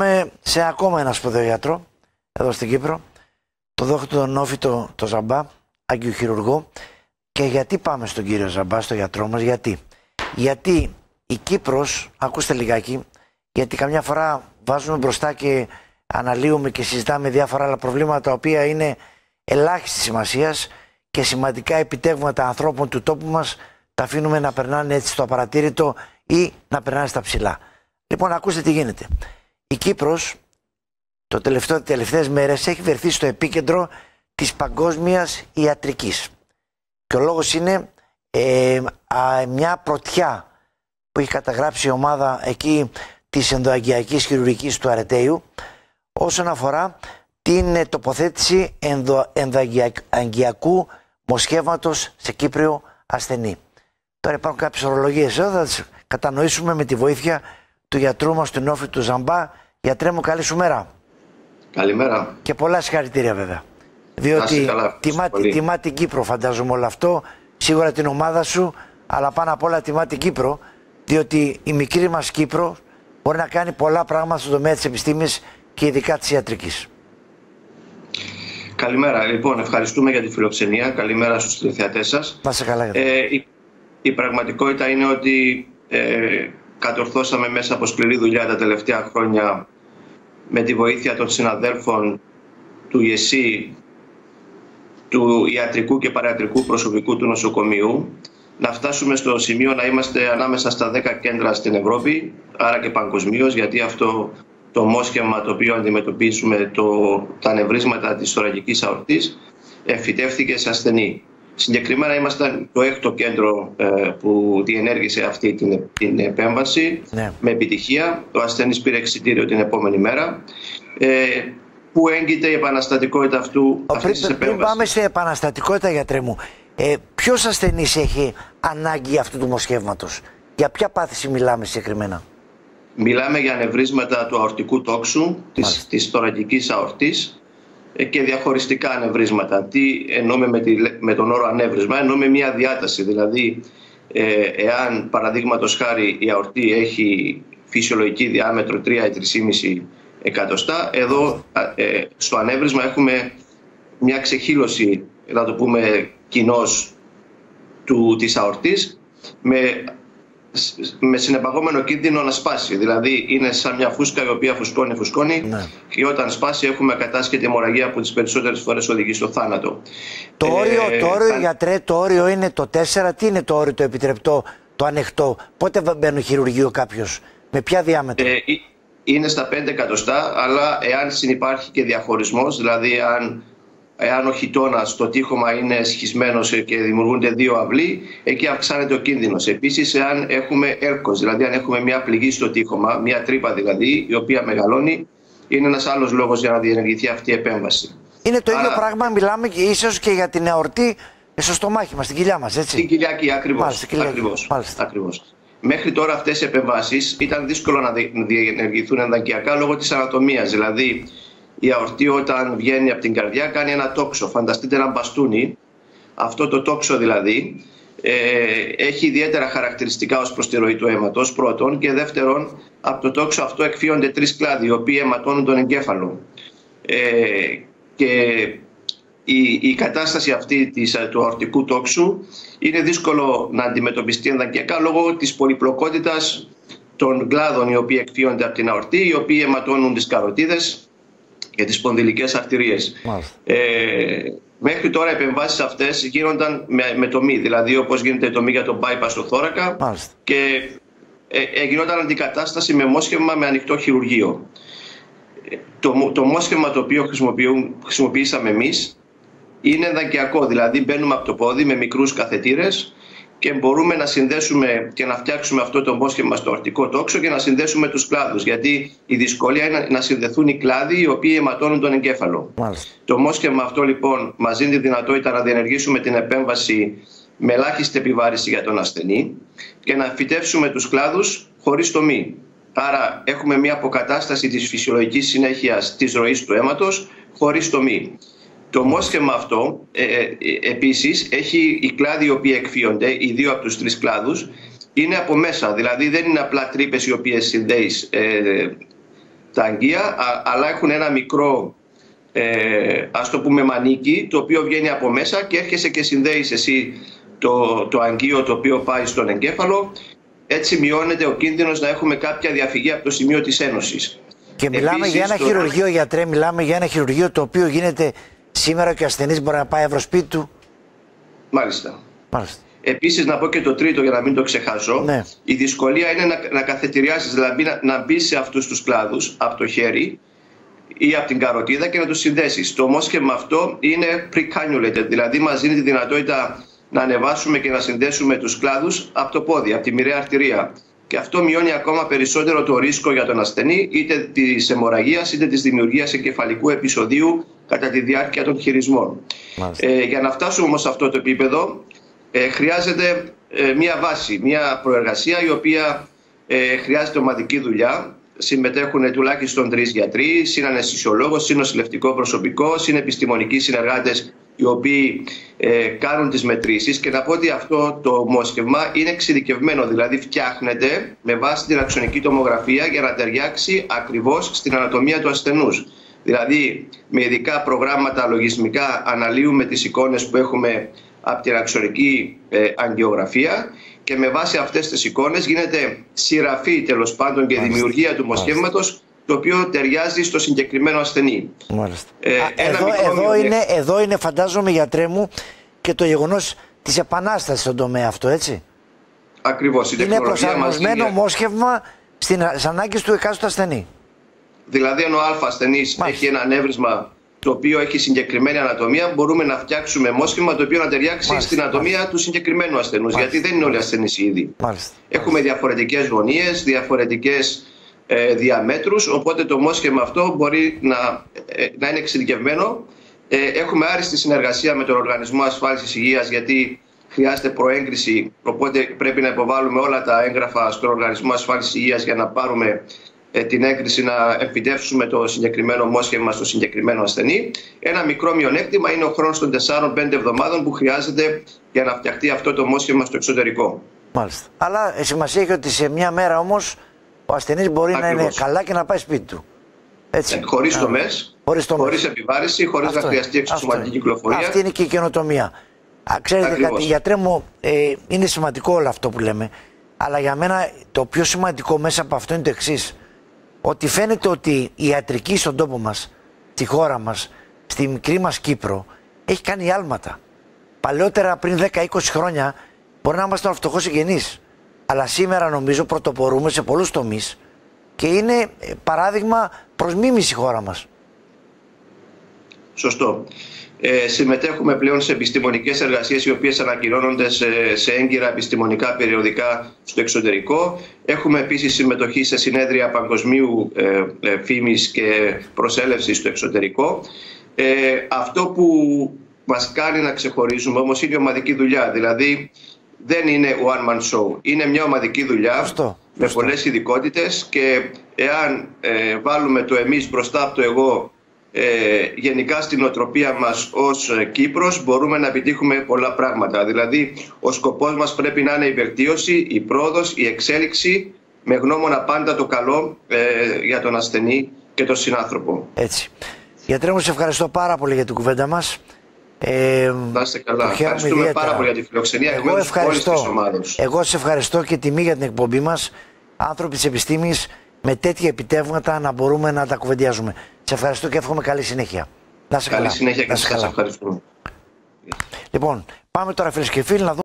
Πάμε σε ακόμα ένα σπουδαίο γιατρό εδώ στην Κύπρο, το δόκτωρο Νόφιτο το Ζαμπά, αγγιοχειρουργό. Και γιατί πάμε στον κύριο Ζαμπά, στο γιατρό μας, γιατί η Κύπρος, ακούστε λιγάκι, γιατί καμιά φορά βάζουμε μπροστά και αναλύουμε και συζητάμε διάφορα άλλα προβλήματα τα οποία είναι ελάχιστη σημασίας και σημαντικά επιτεύγματα ανθρώπων του τόπου μας τα αφήνουμε να περνάνε έτσι στο απαρατήρητο ή να περνάνε στα ψηλά. Λοιπόν, ακούστε τι γίνεται. Η Κύπρος τελευταίες μέρες έχει βρεθεί στο επίκεντρο της παγκόσμιας ιατρικής. Και ο λόγος είναι μια πρωτιά που έχει καταγράψει η ομάδα εκεί της ενδοαγγειακής χειρουργικής του Αρετέιου όσον αφορά την τοποθέτηση ενδοαγγειακού μοσχεύματος σε Κύπριο ασθενή. Τώρα υπάρχουν κάποιες ορολογίες εδώ, θα τις κατανοήσουμε με τη βοήθεια του γιατρού μας, του Νόφιτου Ζαμπά. Γιατρέ μου, καλή σου μέρα. Καλημέρα. Και πολλά συγχαρητήρια βέβαια. Διότι τιμά την Κύπρο, φαντάζομαι όλο αυτό, σίγουρα την ομάδα σου, αλλά πάνω απ' όλα τιμά την Κύπρο, διότι η μικρή μας Κύπρο μπορεί να κάνει πολλά πράγματα στον τομέα της επιστήμης και ειδικά της ιατρικής. Καλημέρα. Λοιπόν, ευχαριστούμε για τη φιλοξενία. Καλημέρα στους τηλεθεατές σας. Να σε καλά. Η πραγματικότητα είναι ότι κατορθώσαμε μέσα από σκληρή δουλειά τα τελευταία χρόνια με τη βοήθεια των συναδέλφων του ΙΕΣΥ, του ιατρικού και παριατρικού προσωπικού του νοσοκομείου, να φτάσουμε στο σημείο να είμαστε ανάμεσα στα 10 κέντρα στην Ευρώπη, άρα και παγκοσμίως, γιατί αυτό το μόσχευμα το οποίο αντιμετωπίζουμε, τα νευρίσματα της θωρακικής αορτής, φυτεύτηκε σε ασθενή. Συγκεκριμένα ήμασταν το 6ο κέντρο που διενέργησε αυτή την επέμβαση με επιτυχία. Ο ασθενής πήρε εξιτήριο την επόμενη μέρα. Πού έγκυται η επαναστατικότητα αυτής της επέμβασης? Πριν πάμε στην επαναστατικότητα, γιατρέ μου, ποιος ασθενής έχει ανάγκη αυτού του μοσχεύματος? Για ποια πάθηση μιλάμε συγκεκριμένα? Μιλάμε για νευρίσματα του αορτικού τόξου, της θωρακικής αορτής και διαχωριστικά ανευρίσματα. Τι εννοούμε με τον όρο ανέβρισμα? Εννοούμε μια διάταση, δηλαδή εάν παραδείγματος χάρη η αορτή έχει φυσιολογική διάμετρο 3 ή 3,5 εκατοστά, εδώ στο ανέβρισμα έχουμε μια ξεχύλωση, να το πούμε κοινώς, της αορτής με συνεπαγόμενο κίνδυνο να σπάσει. Δηλαδή είναι σαν μια φούσκα η οποία φουσκώνει και όταν σπάσει έχουμε κατάσχετη αιμορραγία που τις περισσότερες φορές οδηγεί στο θάνατο. Το όριο, γιατρέ, το όριο είναι το 4. Τι είναι το όριο το επιτρεπτό, το ανοιχτό? Πότε μπαίνει χειρουργείο κάποιος? Με ποια διάμετρο? Είναι στα 5 εκατοστά, αλλά εάν συνυπάρχει και διαχωρισμός, δηλαδή εάν ο χιτώνας στο τείχομα είναι σχισμένος και δημιουργούνται 2 αυλοί, εκεί αυξάνεται ο κίνδυνος. Επίσης, εάν έχουμε έρκος, δηλαδή αν έχουμε μια πληγή στο τείχομα, μια τρύπα δηλαδή, η οποία μεγαλώνει, είναι ένας άλλος λόγος για να διενεργηθεί αυτή η επέμβαση. Είναι το ίδιο πράγμα, μιλάμε και ίσως και για την αορτή στο στομάχι μας, στην κοιλιά μας, έτσι? Στην κοιλιακή, ακριβώς. Μέχρι τώρα αυτές οι επεμβάσεις ήταν δύσκολο να διενεργηθούν ενδακιακά λόγω της ανατομίας. Δηλαδή, η αορτή όταν βγαίνει από την καρδιά κάνει ένα τόξο. Φανταστείτε ένα μπαστούνι. Αυτό το τόξο δηλαδή έχει ιδιαίτερα χαρακτηριστικά ως προς τη ροή του αίματος, πρώτον, και δεύτερον, από το τόξο αυτό εκφύονται 3 κλάδοι, οι οποίοι αιματώνουν τον εγκέφαλο. Και η κατάσταση αυτή του αορτικού τόξου είναι δύσκολο να αντιμετωπιστεί ενδακιακά λόγω της πολυπλοκότητας των κλάδων οι οποίοι εκφύονται από την αορτή, οι οποίοι αιματώνουν τις καροτίδες και τις σπονδυλικές αρτηρίες. Μέχρι τώρα οι επεμβάσεις αυτές γίνονταν με τομή, δηλαδή όπως γίνεται η τομή για τον bypass στο θώρακα, και γινόταν αντικατάσταση με μόσχευμα με ανοιχτό χειρουργείο. Το μόσχευμα το οποίο χρησιμοποιήσαμε εμείς είναι ενδακιακό, δηλαδή μπαίνουμε από το πόδι με μικρούς καθετήρες και μπορούμε να συνδέσουμε και να φτιάξουμε αυτό το μόσχευμα στο αορτικό τόξο και να συνδέσουμε τους κλάδους. Γιατί η δυσκολία είναι να συνδεθούν οι κλάδοι οι οποίοι αιματώνουν τον εγκέφαλο. Το μόσχευμα αυτό λοιπόν μας δίνει τη δυνατότητα να διενεργήσουμε την επέμβαση με ελάχιστη επιβάρηση για τον ασθενή και να φυτεύσουμε τους κλάδους χωρίς τομή. Άρα έχουμε μια αποκατάσταση της φυσιολογικής συνέχειας της ροής του αίματος χωρίς τομή. Το μόσχευμα αυτό επίσης έχει οι κλάδοι οι οποίοι εκφύονται, οι 2 από τους 3 κλάδους, είναι από μέσα. Δηλαδή δεν είναι απλά τρύπες οι οποίες συνδέεις τα αγγεία, αλλά έχουν ένα μικρό, ας το πούμε, μανίκι, το οποίο βγαίνει από μέσα και έρχεσαι και συνδέεις εσύ το αγγείο το οποίο πάει στον εγκέφαλο. Έτσι μειώνεται ο κίνδυνος να έχουμε κάποια διαφυγή από το σημείο της ένωσης. Και μιλάμε επίσης, για ένα χειρουργείο, γιατρέ, μιλάμε για ένα χειρουργείο το οποίο γίνεται σήμερα και ο ασθενής μπορεί να πάει ευρωσπίτι του. Μάλιστα. Επίσης να πω και το τρίτο για να μην το ξεχάσω. Ναι. Η δυσκολία είναι να καθετηριάσεις, δηλαδή να μπει σε αυτούς τους κλάδους από το χέρι ή από την καροτίδα και να τους συνδέσεις. Το μόσχευμα αυτό είναι pre-cannulated, δηλαδή μας δίνει τη δυνατότητα να ανεβάσουμε και να συνδέσουμε τους κλάδους από το πόδι, από τη μοιραία αρτηρία. Και αυτό μειώνει ακόμα περισσότερο το ρίσκο για τον ασθενή, είτε της αιμορραγίας είτε της δημιουργίας εγκεφαλικού επεισοδίου κατά τη διάρκεια των χειρισμών. Για να φτάσουμε όμως σε αυτό το επίπεδο, χρειάζεται μία βάση, μία προεργασία η οποία χρειάζεται ομαδική δουλειά. Συμμετέχουν τουλάχιστον 3 γιατροί, συναναισθησιολόγος, συνοσηλευτικό προσωπικό, συνεπιστημονικοί συνεργάτες οι οποίοι κάνουν τις μετρήσεις. Και να πω ότι αυτό το μόσχευμα είναι εξειδικευμένο, δηλαδή φτιάχνεται με βάση την αξονική τομογραφία για να ταιριάξει ακριβώς στην ανατομία του ασθενούς. Δηλαδή με ειδικά προγράμματα λογισμικά αναλύουμε τις εικόνες που έχουμε από την αξονική αγγειογραφία και με βάση αυτές τις εικόνες γίνεται σειραφή τέλος πάντων και δημιουργία του μοσχεύματος το οποίο ταιριάζει στο συγκεκριμένο ασθενή. Εδώ είναι φαντάζομαι, γιατρέ μου, και το γεγονός της επανάστασης στον τομέα αυτό, έτσι. Ακριβώς. Είναι προσαρμοσμένο μόσχευμα στις ανάγκες του εκάστοτε ασθενή. Δηλαδή ενώ ο ασθενής έχει ένα ανέβρισμα το οποίο έχει συγκεκριμένη ανατομία, μπορούμε να φτιάξουμε μόσχευμα το οποίο να ταιριάξει στην ανατομία του συγκεκριμένου ασθενούς. Γιατί δεν είναι όλοι ασθενείς οι ίδιοι. Έχουμε διαφορετικές γωνίες, διαφορετικές διαμέτρους, οπότε το μόσχευμα αυτό μπορεί να είναι εξειδικευμένο. Έχουμε άριστη συνεργασία με τον Οργανισμό Ασφάλισης Υγείας, γιατί χρειάζεται προέγκριση, οπότε πρέπει να υποβάλουμε όλα τα έγγραφα στον Οργανισμό Ασφάλισης Υγείας για να πάρουμε την έγκριση να εμφυτεύσουμε το συγκεκριμένο μόσχευμα στο συγκεκριμένο ασθενή. Ένα μικρό μειονέκτημα είναι ο χρόνος των 4-5 εβδομάδων που χρειάζεται για να φτιαχτεί αυτό το μόσχευμα στο εξωτερικό. Μάλιστα. Αλλά σημασία έχει ότι σε μια μέρα όμως ο ασθενής μπορεί να είναι καλά και να πάει σπίτι του. Χωρίς τομές, χωρίς επιβάρηση, χωρίς να χρειαστεί εξωσωματική κυκλοφορία. Αυτή είναι και η καινοτομία. Ξέρετε κάτι, γιατρέ μου, είναι σημαντικό όλο αυτό που λέμε. Αλλά για μένα το πιο σημαντικό μέσα από αυτό είναι το εξής. Ότι φαίνεται ότι η ιατρική στον τόπο μας, στη χώρα μας, στη μικρή μας Κύπρο, έχει κάνει άλματα. Παλαιότερα, πριν 10-20 χρόνια, μπορεί να ήμασταν φτωχός συγγενείς. Αλλά σήμερα νομίζω πρωτοπορούμε σε πολλούς τομείς και είναι παράδειγμα προς μίμηση η χώρα μας. Σωστό. Συμμετέχουμε πλέον σε επιστημονικές εργασίες οι οποίες ανακοινώνονται σε έγκυρα επιστημονικά περιοδικά στο εξωτερικό. Έχουμε επίσης συμμετοχή σε συνέδρια παγκοσμίου φήμης και προσέλευσης στο εξωτερικό. Αυτό που μας κάνει να ξεχωρίζουμε όμως είναι η ομαδική δουλειά. Δηλαδή δεν είναι one man show. Είναι μια ομαδική δουλειά με πολλές ειδικότητες και εάν βάλουμε το εμείς μπροστά από το εγώ γενικά στην νοοτροπία μας ως Κύπρος μπορούμε να επιτύχουμε πολλά πράγματα. Δηλαδή ο σκοπός μας πρέπει να είναι η βελτίωση, η πρόοδος, η εξέλιξη με γνώμονα πάντα το καλό για τον ασθενή και τον συνάνθρωπο. Έτσι. Γιατρέ μου, σε ευχαριστώ πάρα πολύ για την κουβέντα μας. Να είστε καλά. Ευχαριστούμε πάρα πολύ για τη φιλοξενία εκ μέρους όλης της ομάδας. Εγώ σε ευχαριστώ και τιμή για την εκπομπή μας. Άνθρωποι της επιστήμης με τέτοια επιτεύγματα να μπορούμε να τα κουβεντιάζουμε. Σε ευχαριστώ και εύχομαι καλή συνέχεια. Καλή συνέχεια και σας ευχαριστούμε. Λοιπόν, πάμε τώρα φίλες και φίλοι να δούμε.